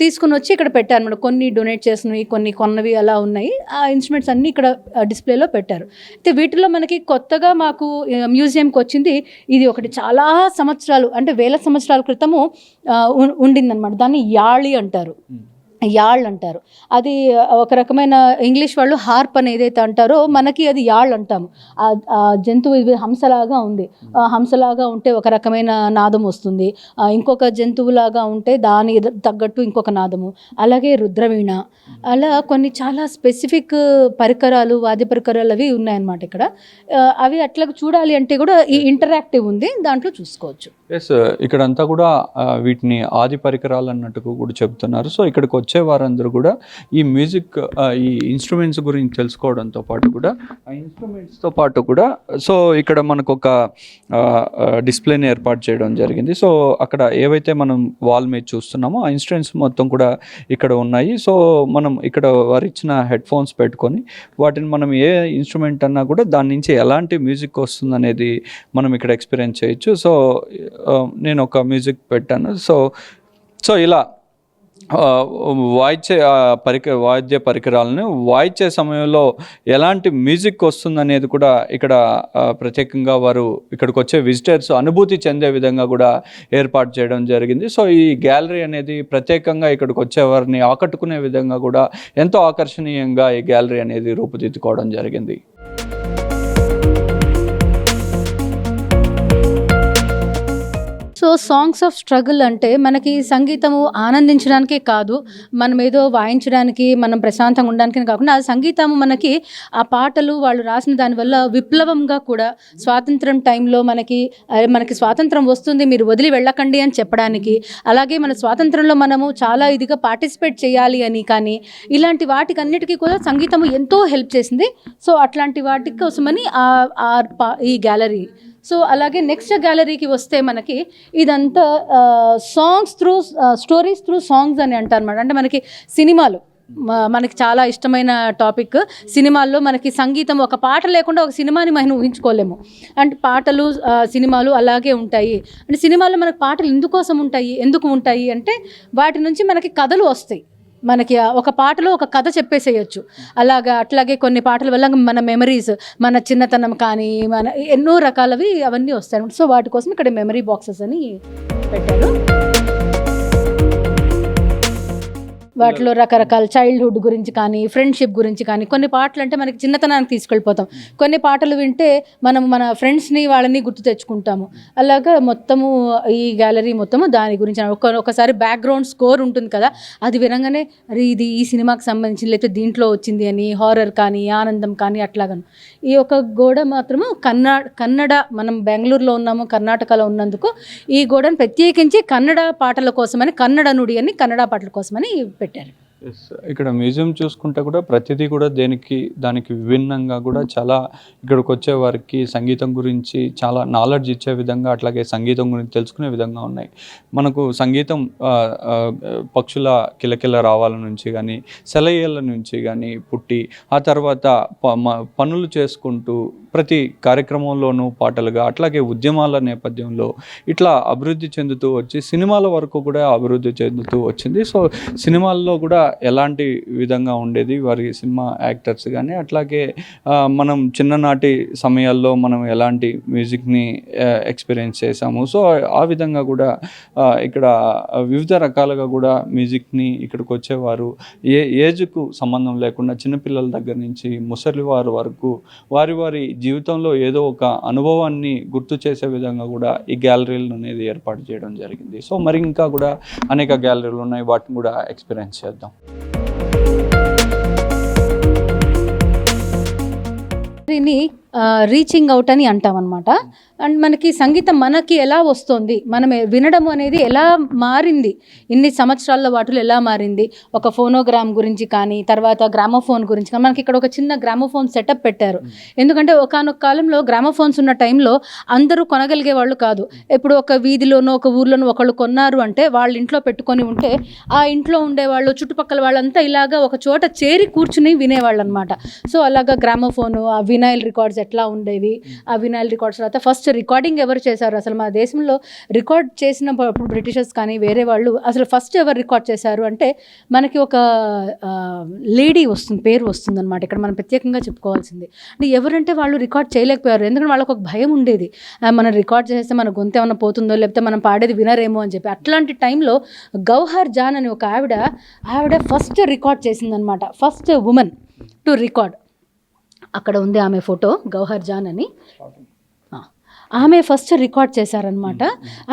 తీసుకుని వచ్చి ఇక్కడ పెట్టారన్నమాట. కొన్ని డొనేట్ చేసినవి, కొన్ని కొన్నవి అలా ఉన్నాయి. ఆ ఇన్స్ట్రుమెంట్స్ అన్నీ ఇక్కడ డిస్ప్లేలో పెట్టారు. అయితే వీటిలో మనకి కొత్తగా మాకు మ్యూజియంకి వచ్చింది ఇది ఒకటి. చాలా సంవత్సరాలు అంటే 1000 సంవత్సరాల క్రితము ఉండిందనమాట. దాన్ని యాళి అంటారు, యాళ్ అంటారు. అది ఒక రకమైన ఇంగ్లీష్ వాళ్ళు హార్ప్ అని ఏదైతే అంటారో మనకి అది యాళ్ అంటాము. ఆ జంతువు ఇది హంసలాగా ఉంది, హంసలాగా ఉంటే ఒక రకమైన నాదం వస్తుంది, ఇంకొక జంతువులాగా ఉంటే దాని తగ్గట్టు ఇంకొక నాదము. అలాగే రుద్రవీణ, అలా కొన్ని చాలా స్పెసిఫిక్ పరికరాలు, వాద్య పరికరాలు అవి ఉన్నాయన్నమాట ఇక్కడ. అవి అట్లా చూడాలి అంటే కూడా ఈ ఇంటరాక్టివ్ ఉంది, దాంట్లో చూసుకోవచ్చు. ఎస్, ఇక్కడంతా కూడా వీటిని ఆది పరికరాలు అన్నట్టు కూడా చెప్తున్నారు. సో ఇక్కడికి వచ్చే వారందరూ కూడా ఈ మ్యూజిక్ ఈ ఇన్స్ట్రుమెంట్స్ గురించి తెలుసుకోవడంతో పాటు కూడా ఆ ఇన్స్ట్రుమెంట్స్తో పాటు కూడా సో ఇక్కడ మనకు ఒక డిస్ప్లేని ఏర్పాటు చేయడం జరిగింది. సో అక్కడ ఏవైతే మనం వాల్ మీద చూస్తున్నామో ఆ ఇన్స్ట్రుమెంట్స్ మొత్తం కూడా ఇక్కడ ఉన్నాయి. సో మనం ఇక్కడ వారు ఇచ్చిన హెడ్ ఫోన్స్ పెట్టుకొని వాటిని మనం ఏ ఇన్స్ట్రుమెంట్ అన్నా కూడా దాని నుంచి ఎలాంటి మ్యూజిక్ వస్తుంది అనేది మనం ఇక్కడ ఎక్స్పీరియన్స్ చేయొచ్చు. సో నేను ఒక మ్యూజిక్ పెట్టాను. సో ఇలా వాద్య పరికరాలను వాయించే సమయంలో ఎలాంటి మ్యూజిక్ వస్తుందనేది కూడా ఇక్కడ ప్రత్యేకంగా వారు ఇక్కడికి వచ్చే విజిటర్స్ అనుభూతి చెందే విధంగా కూడా ఏర్పాటు చేయడం జరిగింది. సో ఈ గ్యాలరీ అనేది ప్రత్యేకంగా ఇక్కడికి వచ్చే వారిని ఆకట్టుకునే విధంగా కూడా ఎంతో ఆకర్షణీయంగా ఈ గ్యాలరీ అనేది రూపుదిద్దుకోవడం జరిగింది. సో సాంగ్స్ ఆఫ్ స్ట్రగుల్ అంటే మనకి సంగీతము ఆనందించడానికే కాదు, మనం ఏదో వాయించడానికి మనం ప్రశాంతంగా ఉండడానికి కాకుండా ఆ సంగీతము మనకి ఆ పాటలు వాళ్ళు రాసిన దానివల్ల విప్లవంగా కూడా స్వాతంత్రం టైంలో మనకి స్వాతంత్రం వస్తుంది మీరు వదిలి వెళ్ళకండి అని చెప్పడానికి, అలాగే మన స్వాతంత్రంలో మనము చాలా ఇదిగా పార్టిసిపేట్ చేయాలి అని, కానీ ఇలాంటి వాటికి అన్నిటికీ కూడా సంగీతము ఎంతో హెల్ప్ చేసింది. సో అట్లాంటి వాటి కోసమని ఈ గ్యాలరీ. సో అలాగే నెక్స్ట్ గ్యాలరీకి వస్తే మనకి ఇదంతా songs through stories through songs అని అంటారు అన్నమాట. అంటే మనకి సినిమాలు మనకి చాలా ఇష్టమైన టాపిక్. సినిమాల్లో మనకి సంగీతం, ఒక పాట లేకుండా ఒక సినిమాని మనం ఊహించుకోలేము. అంటే పాటలు సినిమాలు అలాగే ఉంటాయి. అంటే సినిమాల్లో మనకి పాటలు ఎందుకు ఉంటాయి అంటే వాటి నుంచి మనకి కథలు వస్తాయి. మనకి ఒక పాటలో ఒక కథ చెప్పేసేయచ్చు. అట్లాగే కొన్ని పాటల వల్ల మన మెమరీస్, మన చిన్నతనం కానీ మన ఎన్నో రకాలవి అవన్నీ వస్తాయి. సో వాటి కోసం ఇక్కడ మెమరీ బాక్సెస్ అని పెట్టారు. వాటిలో రకరకాల చైల్డ్హుడ్ గురించి కానీ ఫ్రెండ్షిప్ గురించి కానీ, కొన్ని పాటలు అంటే మనకి చిన్నతనానికి తీసుకెళ్ళిపోతాం, కొన్ని పాటలు వింటే మనం మన ఫ్రెండ్స్ని వాళ్ళని గుర్తు తెచ్చుకుంటాము. అలాగా మొత్తము ఈ గ్యాలరీ మొత్తము దాని గురించి. ఒకసారి బ్యాక్గ్రౌండ్ స్కోర్ ఉంటుంది కదా, అది వినగానే అరే ఇది ఈ సినిమాకి సంబంధించి లేకపోతే దీంట్లో వచ్చింది అని, హారర్ కానీ ఆనందం కానీ అట్లాగను. ఈ ఒక గోడ మాత్రము కన్నడ, మనం బెంగళూరులో ఉన్నాము, కర్ణాటకలో ఉన్నందుకు ఈ గోడను ప్రత్యేకించి కన్నడ పాటల కోసమని, కన్నడ నుడి అని కన్నడ పాటల కోసమని పెట్టారు. ఇక్కడ మ్యూజియం చూసుకుంటే కూడా ప్రతిదీ కూడా దానికి విభిన్నంగా కూడా చాలా ఇక్కడికి వచ్చే వారికి సంగీతం గురించి చాలా నాలెడ్జ్ ఇచ్చే విధంగా, అట్లాగే సంగీతం గురించి తెలుసుకునే విధంగా ఉన్నాయి. మనకు సంగీతం పక్షుల కిలకిల రావాల నుంచి కానీ, సెలయేళ్ళ నుంచి కానీ పుట్టి ఆ తర్వాత పనులు చేసుకుంటూ ప్రతి కార్యక్రమంలోనూ పాటలుగా, అట్లాగే ఉద్యమాల నేపథ్యంలో ఇట్లా అభివృద్ధి చెందుతూ వచ్చి సినిమాల వరకు కూడా అభివృద్ధి చెందుతూ వచ్చింది. సో సినిమాల్లో కూడా ఎలాంటి విధంగా ఉండేది వారి సినిమా యాక్టర్స్ కానీ, అట్లాగే మనం చిన్ననాటి సమయాల్లో మనం ఎలాంటి మ్యూజిక్ని ఎక్స్పీరియన్స్ చేసాము. సో ఆ విధంగా కూడా ఇక్కడ వివిధ రకాలుగా కూడా మ్యూజిక్ని ఇక్కడికి వచ్చేవారు ఏజ్కు సంబంధం లేకుండా చిన్నపిల్లల దగ్గర నుంచి ముసలి వారి వరకు వారి జీవితంలో ఏదో ఒక అనుభవాన్ని గుర్తు చేసే విధంగా కూడా ఈ గ్యాలరీలు అనేది ఏర్పాటు చేయడం జరిగింది. సో మరి ఇంకా కూడా అనేక గ్యాలరీలు ఉన్నాయి, వాటిని కూడా ఎక్స్పీరియన్స్ చేద్దాం. రీచింగ్ అవుట్ అని అంటాం అనమాట. అండ్ మనకి సంగీతం మనకి ఎలా వస్తుంది, మనం వినడం అనేది ఎలా మారింది, ఇన్ని సంవత్సరాల్లో వాటిలో ఎలా మారింది, ఒక ఫోనోగ్రామ్ గురించి కానీ, తర్వాత గ్రామోఫోన్ గురించి కానీ. మనకి ఇక్కడ ఒక చిన్న గ్రామోఫోన్ సెటప్ పెట్టారు. ఎందుకంటే ఒకానొక కాలంలో గ్రామోఫోన్స్ ఉన్న టైంలో అందరూ కొనగలిగే వాళ్ళు కాదు. ఇప్పుడు ఒక వీధిలోనో ఒక ఊర్లోనో ఒకళ్ళు కొన్నారు అంటే వాళ్ళ ఇంట్లో పెట్టుకొని ఉంటే ఆ ఇంట్లో ఉండేవాళ్ళు చుట్టుపక్కల వాళ్ళంతా ఇలాగా ఒక చోట చేరి కూర్చుని వినేవాళ్ళు అనమాట. సో అలాగా గ్రామోఫోను, ఆ వినైల్ రికార్డ్స్ ఎట్లా ఉండేవి, ఆ వినైల్ రికార్డ్స్ తర్వాత ఫస్ట్ రికార్డింగ్ ఎవరు చేశారు, అసలు మన దేశంలో రికార్డ్ చేసినప్పుడు బ్రిటిషర్స్ కానీ వేరే వాళ్ళు అసలు ఫస్ట్ ఎవరు రికార్డ్ చేశారు అంటే మనకి ఒక లేడీ పేరు వస్తుంది అనమాట. ఇక్కడ మనం ప్రత్యేకంగా చెప్పుకోవాల్సింది అంటే ఎవరంటే వాళ్ళు రికార్డ్ చేయలేకపోయారు. ఎందుకంటే వాళ్ళకు ఒక భయం ఉండేది, మనం రికార్డ్ చేస్తే మన గొంతు ఏమైనా పోతుందో లేకపోతే మనం పాడేది వినరేమో అని చెప్పి. అట్లాంటి టైంలో గౌహర్ జాన్ అని ఒక ఆవిడ ఫస్ట్ రికార్డ్ చేసిందనమాట, ఫస్ట్ ఉమెన్ టు రికార్డ్. అక్కడ ఉంది ఆమె ఫోటో, గౌహర్ జాన్ అని. ఆమె ఫస్ట్ రికార్డ్ చేశారనమాట.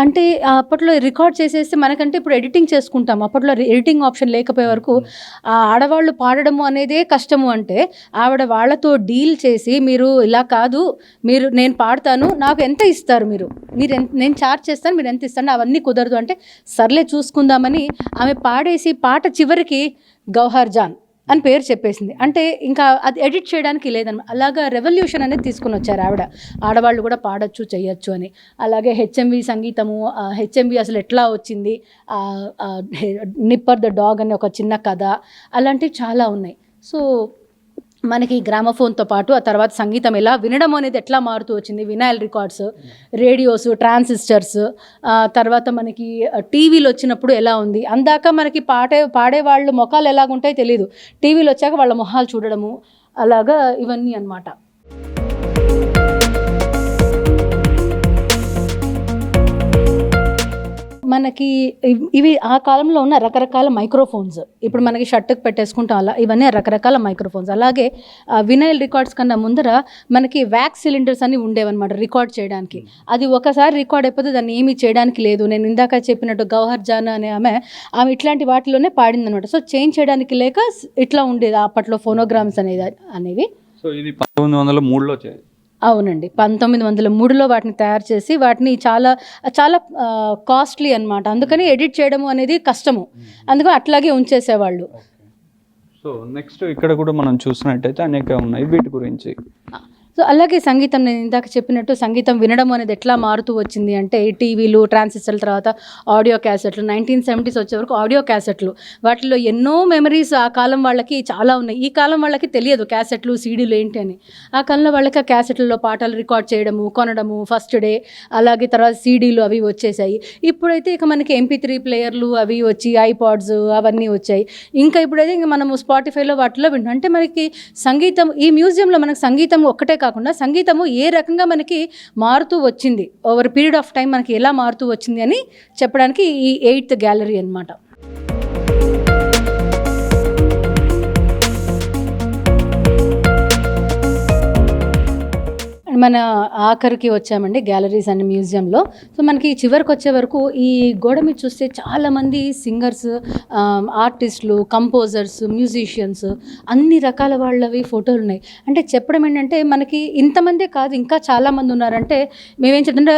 అంటే అప్పట్లో రికార్డ్ చేసేస్తే మనకంటే ఇప్పుడు ఎడిటింగ్ చేసుకుంటాం, అప్పట్లో ఎడిటింగ్ ఆప్షన్ లేకపోయే వరకు ఆడవాళ్ళు పాడడము అనేదే కష్టము. అంటే ఆవిడ వాళ్ళతో డీల్ చేసి, మీరు ఇలా కాదు, నేను పాడతాను, నాకు ఎంత ఇస్తారు, మీరు నేను ఛార్జ్ చేస్తాను, మీరు ఎంత ఇస్తాను, అవన్నీ కుదరదు అంటే సర్లే చూసుకుందామని ఆమె పాడేసి పాట చివరికి గౌహర్ జాన్ అని పేరు చెప్పేసింది. అంటే ఇంకా అది ఎడిట్ చేయడానికి లేదన్నమాట. అలాగా రెవల్యూషన్ అనేది తీసుకుని వచ్చారు ఆవిడ, ఆడవాళ్ళు కూడా పాడొచ్చు చేయొచ్చు అని. అలాగే హెచ్ఎంవి సంగీతము, హెచ్ఎంవి అసలు ఎట్లా వచ్చింది, నిప్పర్ ద డాగ్ అనే ఒక చిన్న కథ, అలాంటివి చాలా ఉన్నాయి. సో మనకి గ్రామఫోన్తో పాటు ఆ తర్వాత సంగీతం ఎలా వినడం అనేది ఎట్లా మారుతూ వచ్చింది, వినైల్ రికార్డ్స్, రేడియోస్, ట్రాన్సిస్టర్స్, తర్వాత మనకి టీవీలు వచ్చినప్పుడు ఎలా ఉంది. అందాక మనకి పాడేవాళ్ళు మొఖాలు ఎలాగుంటాయో తెలియదు, టీవీలు వచ్చాక వాళ్ళ మొహాలు చూడడము, అలాగా ఇవన్నీ అన్నమాట. మనకి ఇవి ఆ కాలంలో ఉన్న రకరకాల మైక్రోఫోన్స్, ఇప్పుడు మనకి షర్టుకు పెట్టేసుకుంటాం అలా, ఇవన్నీ రకరకాల మైక్రోఫోన్స్. అలాగే వినైల్ రికార్డ్స్ కన్నా ముందర మనకి వ్యాక్స్ సిలిండర్స్ అని ఉండేవన్నమాట రికార్డ్ చేయడానికి. అది ఒకసారి రికార్డ్ అయిపోతే దాన్ని ఏమీ చేయడానికి లేదు. నేను ఇందాక చెప్పినట్టు గౌహర్ జాన్ అనే ఆమె ఇట్లాంటి వాటిలోనే పాడిందనమాట. సో చేంజ్ చేయడానికి లేక ఇట్లా ఉండేది అప్పట్లో ఫోనోగ్రామ్స్ అనేవి. సో ఇది 1903లో అవునండి, 1903లో వాటిని తయారు చేసి వాటిని చాలా చాలా కాస్ట్లీ అనమాట. అందుకని ఎడిట్ చేయడము అనేది కష్టము, అందుకని అట్లాగే ఉంచేసేవాళ్ళు. సో నెక్స్ట్ ఇక్కడ కూడా మనం చూసినట్టయితే అనేక ఉన్నాయి వీటి గురించి. సో అలాగే సంగీతం, నేను ఇందాక చెప్పినట్టు సంగీతం వినడం అనేది ఎట్లా మారుతూ వచ్చింది అంటే టీవీలు, ట్రాన్సిస్టర్ల తర్వాత ఆడియో క్యాసెట్లు, 1970s వచ్చే వరకు ఆడియో క్యాసెట్లు, వాటిలో ఎన్నో మెమరీస్ ఆ కాలం వాళ్ళకి చాలా ఉన్నాయి. ఈ కాలం వాళ్ళకి తెలియదు క్యాసెట్లు, సీడీలు ఏంటి అని. ఆ కాలంలో వాళ్ళకి ఆ క్యాసెట్లలో పాటలు రికార్డ్ చేయడము, కొనడము ఫస్ట్ డే, అలాగే తర్వాత సీడీలు అవి వచ్చేసాయి. ఇప్పుడైతే ఇక మనకి MP3 ప్లేయర్లు అవి వచ్చి, ఐపాడ్స్ అవన్నీ వచ్చాయి. ఇంకా ఇప్పుడైతే ఇంకా మనము స్పాటిఫైలో వాటిలో వింటాం. అంటే మనకి సంగీతం, ఈ మ్యూజియంలో మనకి సంగీతం ఒక్కటే కాకుండా సంగీతము ఏ రకంగా మనకి మారుతూ వచ్చింది, ఓవర్ పీరియడ్ ఆఫ్ టైం మనకి ఎలా మారుతూ వచ్చింది అని చెప్పడానికి ఈ 8th గ్యాలరీ అన్నమాట. మన ఆఖరికి వచ్చామండి గ్యాలరీస్ అండ్ మ్యూజియంలో. సో మనకి చివరికి వచ్చే వరకు ఈ గోడ మీద చూస్తే చాలామంది సింగర్స్, ఆర్టిస్టులు, కంపోజర్స్, మ్యూజిషియన్స్, అన్ని రకాల వాళ్ళవి ఫోటోలు ఉన్నాయి. అంటే చెప్పడం ఏంటంటే మనకి ఇంతమందే కాదు, ఇంకా చాలామంది ఉన్నారంటే మేమేం చెప్తుంటే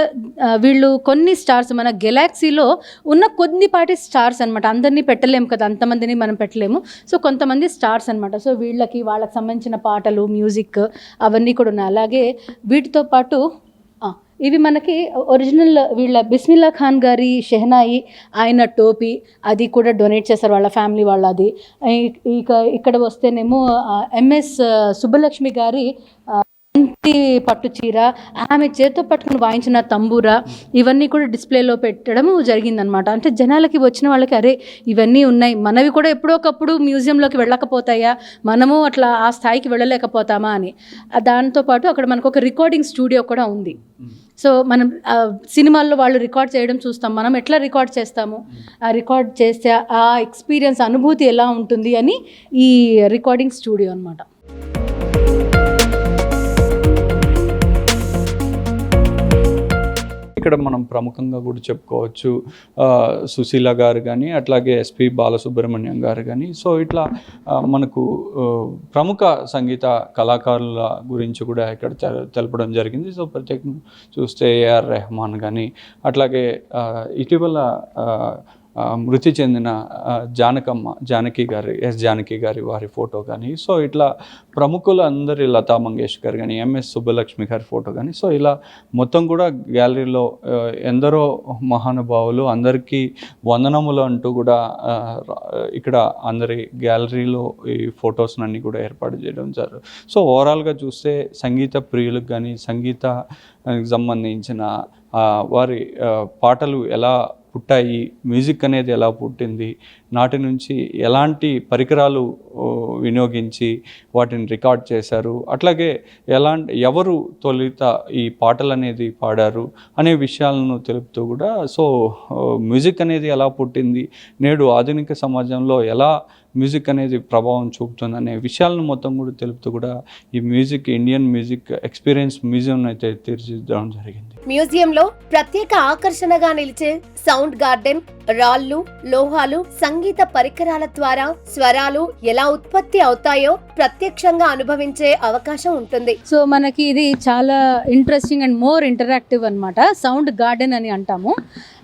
వీళ్ళు కొన్ని స్టార్స్, మన గెలాక్సీలో ఉన్న కొద్దిపాటి స్టార్స్ అనమాట. అందరినీ పెట్టలేము కదా, అంతమందిని మనం పెట్టలేము. సో కొంతమంది స్టార్స్ అనమాట. సో వాళ్ళకి సంబంధించిన పాటలు, మ్యూజిక్ అవన్నీ కూడా ఉన్నాయి. అలాగే వీటితో పాటు ఇవి మనకి ఒరిజినల్ వీళ్ళ బిస్మిల్లా ఖాన్ గారి షెహనాయి, ఆయన టోపీ, అది కూడా డొనేట్ చేస్తారు వాళ్ళ ఫ్యామిలీ వాళ్ళు. అది ఇక్కడ వస్తేనేమో MS సుబ్బలక్ష్మి గారి పట్టు చీర, ఆమె చేతితో పట్టుకుని వాయించిన తంబూరా, ఇవన్నీ కూడా డిస్ప్లేలో పెట్టడం జరిగిందనమాట. అంటే జనాలకి వచ్చిన వాళ్ళకి అరే ఇవన్నీ ఉన్నాయి, మనవి కూడా ఎప్పుడో ఒకప్పుడు మ్యూజియంలోకి వెళ్ళకపోతాయా, మనము అట్లా ఆ స్థాయికి వెళ్ళలేకపోతామా అని. దాంతోపాటు అక్కడ మనకు ఒక రికార్డింగ్ స్టూడియో కూడా ఉంది. సో మనం సినిమాల్లో వాళ్ళు రికార్డ్ చేయడం చూస్తాం, మనం ఎట్లా రికార్డ్ చేస్తాము, ఆ రికార్డ్ చేస్తే ఆ ఎక్స్పీరియన్స్, అనుభూతి ఎలా ఉంటుంది అని ఈ రికార్డింగ్ స్టూడియో అనమాట. ఇక్కడ మనం ప్రముఖంగా కూడా చెప్పుకోవచ్చు సుశీల గారు కానీ, అట్లాగే SP బాలసుబ్రహ్మణ్యం గారు కానీ. సో ఇట్లా మనకు ప్రముఖ సంగీత కళాకారుల గురించి కూడా ఇక్కడ తెలపడం జరిగింది. సో ప్రత్యేకంగా చూస్తే AR రెహమాన్ కానీ, అట్లాగే ఇటీవల మృతి చెందిన జానకి గారి వారి ఫోటో కానీ, సో ఇట్లా ప్రముఖులు అందరి, లతా మంగేష్కర్ కానీ, MS సుబ్బలక్ష్మి గారి ఫోటో కానీ, సో ఇలా మొత్తం కూడా గ్యాలరీలో ఎందరో మహానుభావులు, అందరికీ వందనములు అంటూ కూడా ఇక్కడ అందరి గ్యాలరీలో ఈ ఫొటోస్నన్నీ కూడా ఏర్పాటు చేయడం జరుగుతుంది. సో ఓవరాల్గా చూస్తే సంగీత ప్రియులకు కానీ, సంగీతానికి సంబంధించిన వారి పాటలు ఎలా పుట్టాయి, మ్యూజిక్ అనేది ఎలా పుట్టింది, నాటి నుంచి ఎలాంటి పరికరాలు వినియోగించి వాటిని రికార్డ్ చేశారు, అట్లాగే ఎవరు తొలిత ఈ పాటలు అనేది పాడారు అనే విషయాలను తెలుపుతూ కూడా, సో మ్యూజిక్ అనేది ఎలా పుట్టింది, నేడు ఆధునిక సమాజంలో ఎలా మ్యూజిక్ అనేది ప్రభావం చూపుతుంది అనే విషయాలను మొత్తం కూడా తెలుపుతూ కూడా ఈ ఇండియన్ మ్యూజిక్ ఎక్స్పీరియన్స్ మ్యూజియం అయితే తీర్చిదిద్దడం జరిగింది. మ్యూజియంలో ప్రత్యేక ఆకర్షణగా నిలిచే సౌండ్ గార్డెన్, రాళ్ళు, లోహాలు, సంగీత పరికరాల ద్వారా స్వరాలు ఎలా ఉత్పత్తి అవుతాయో ప్రత్యక్షంగా అనుభవించే అవకాశం ఉంటుంది. సో మనకి ఇది చాలా ఇంట్రెస్టింగ్ అండ్ మోర్ ఇంటరాక్టివ్ అన్నమాట. సౌండ్ గార్డెన్ అని అంటాము.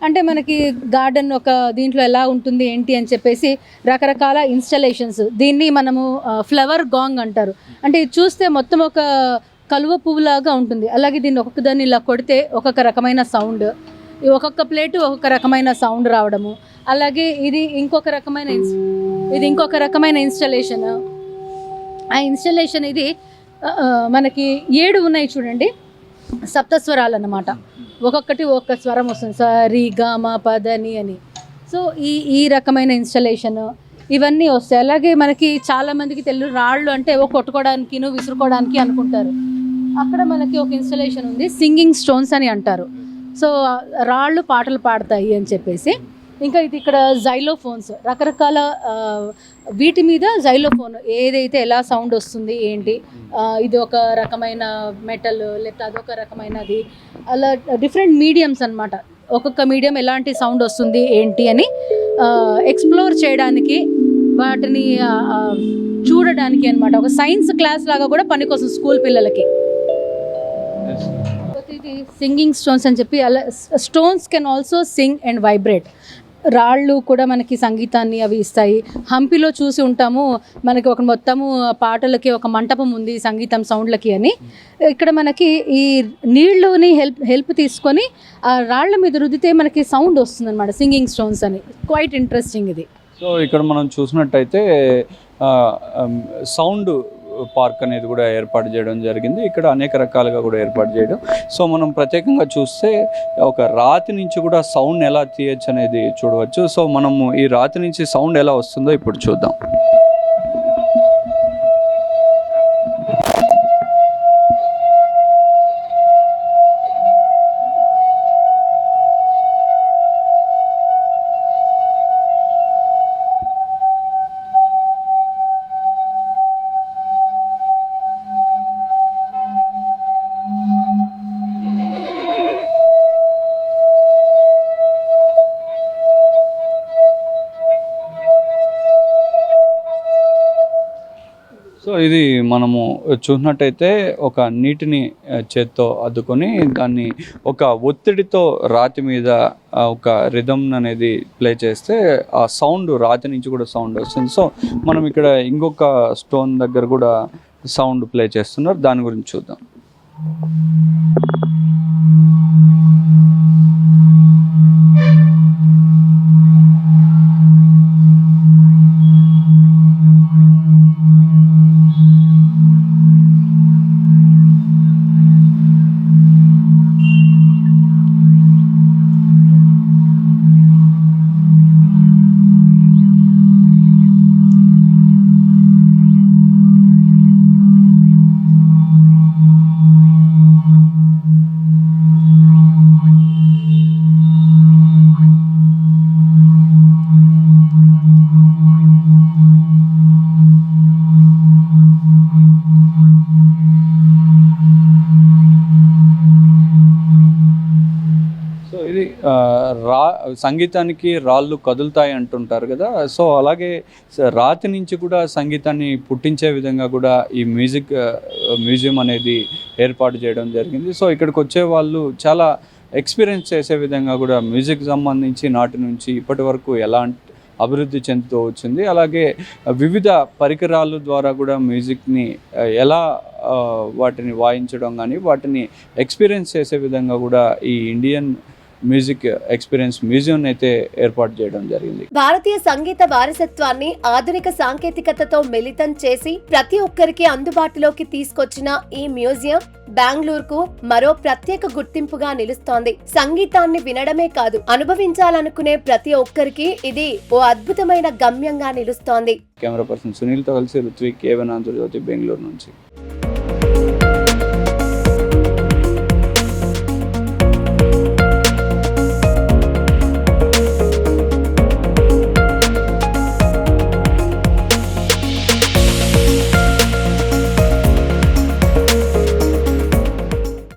అంటే మనకి గార్డెన్ ఒక దీంట్లో ఎలా ఉంటుంది ఏంటి అని చెప్పేసి రకరకాల ఇన్స్టలేషన్స్, దీన్ని మనము ఫ్లవర్ గాంగ్ అంటారు. అంటే ఇది చూస్తే మొత్తం ఒక కలువ పువ్వులాగా ఉంటుంది. అలాగే దీన్ని ఒక్కొక్క దాన్ని ఇలా కొడితే ఒక్కొక్క రకమైన సౌండ్, ఒక్కొక్క ప్లేటు ఒక్కొక్క రకమైన సౌండ్ రావడము. అలాగే ఇది ఇంకొక రకమైన ఇన్స్టలేషన్. ఆ ఇన్స్టలేషన్ ఇది మనకి 7 ఉన్నాయి చూడండి, సప్తస్వరాలు అన్నమాట. ఒక్కొక్కటి ఒక్కొక్క స్వరం వస్తుంది, స రి గ మ ప ద ని అని. సో ఈ రకమైన ఇన్స్టలేషన్ ఇవన్నీ వస్తాయి. అలాగే మనకి చాలామందికి తెలుగు రాళ్ళు అంటే కొట్టుకోవడానికి విసురుకోవడానికి అనుకుంటారు. అక్కడ మనకి ఒక ఇన్స్టలేషన్ ఉంది, సింగింగ్ స్టోన్స్ అని అంటారు. సో రాళ్ళు పాటలు పాడతాయి అని చెప్పేసి. ఇంకా ఇది ఇక్కడ జైలోఫోన్స్, రకరకాల వీటి మీద జైలోఫోన్ ఏదైతే ఎలా సౌండ్ వస్తుంది ఏంటి, ఇది ఒక రకమైన మెటల్ లేకపోతే అదొక రకమైనది, అలా డిఫరెంట్ మీడియమ్స్ అన్నమాట. ఒక్కొక్క మీడియం ఎలాంటి సౌండ్ వస్తుంది ఏంటి అని ఎక్స్ప్లోర్ చేయడానికి, వాటిని చూడడానికి అన్నమాట. ఒక సైన్స్ క్లాస్ లాగా కూడా పనికొస్తుంది స్కూల్ పిల్లలకి. ఇది సింగింగ్ స్టోన్స్ అని చెప్పి, అలా stones can also Singh and vibrate. రాళ్ళు కూడా మనకి సంగీతాన్ని అవి ఇస్తాయి. హంపిలో చూసి ఉంటాము, మనకి ఒక మొత్తము పాటలకి ఒక మంటపం ఉంది సంగీతం సౌండ్లకి అని. ఇక్కడ మనకి ఈ నీళ్ళని హెల్ప్ తీసుకొని ఆ రాళ్ళ మీద రుద్దితే మనకి సౌండ్ వస్తుంది అనమాట, సింగింగ్ స్టోన్స్ అని. క్వైట్ ఇంట్రెస్టింగ్ ఇది. సో ఇక్కడ మనం చూసినట్టయితే సౌండ్ పార్క్ అనేది కూడా ఏర్పాటు చేయడం జరిగింది. ఇక్కడ అనేక రకాలుగా కూడా ఏర్పాటు చేయడం. సో మనం ప్రత్యేకంగా చూస్తే ఒక రాతి నుంచి కూడా సౌండ్ ఎలా తీయచ్చు అనేది చూడవచ్చు. సో మనము ఈ రాతి నుంచి సౌండ్ ఎలా వస్తుందో ఇప్పుడు చూద్దాం. సో ఇది మనము చూసినట్టయితే ఒక నీటిని చేత్తో అద్దుకొని దాన్ని ఒక ఒత్తిడితో రాతి మీద ఒక రిథమ్ అనేది ప్లే చేస్తే ఆ సౌండ్ రాతి నుంచి కూడా సౌండ్ వస్తుంది. సో మనం ఇక్కడ ఇంకొక స్టోన్ దగ్గర కూడా సౌండ్ ప్లే చేస్తున్నారు, దాని గురించి చూద్దాం. సంగీతానికి రాళ్ళు కదులుతాయి అంటుంటారు కదా. సో అలాగే రాతి నుంచి కూడా సంగీతాన్ని పుట్టించే విధంగా కూడా ఈ మ్యూజియం అనేది ఏర్పాటు చేయడం జరిగింది. సో ఇక్కడికి వచ్చే వాళ్ళు చాలా ఎక్స్పీరియన్స్ చేసే విధంగా కూడా మ్యూజిక్ సంబంధించి నాటి నుంచి ఇప్పటి వరకు ఎలాంటి అభివృద్ధి చెందుతూ వచ్చింది, అలాగే వివిధ పరికరాల ద్వారా కూడా మ్యూజిక్ని ఎలా వాటిని వాయించడం కానీ వాటిని ఎక్స్పీరియన్స్ చేసే విధంగా కూడా ఈ ఇండియన్ మ్యూజిక్ ఎక్స్పీరియన్స్ మ్యూజియం అయితే ఏర్పాటు చేయడం జరిగింది. భారతీయ సంగీత వారసత్వాన్ని ఆధునిక సాంకేతికతతో మిళితం చేసి ప్రతి ఒక్కరికి అందుబాటులోకి తీసుకొచ్చిన ఈ మ్యూజియం బెంగళూరుకు మరో ప్రత్యేక గుర్తింపుగా నిలుస్తోంది. సంగీతాన్ని వినడమే కాదు, అనుభవించాలనుకునే ప్రతి ఒక్కరికి ఇది ఓ అద్భుతమైన గమ్యంగా నిలుస్తోంది. కెమెరా పర్సన్ సునీల్తో కలిసి రుత్విక్, కేవన్ ఆంధ్రజ్యోతి, బెంగళూరు నుంచి.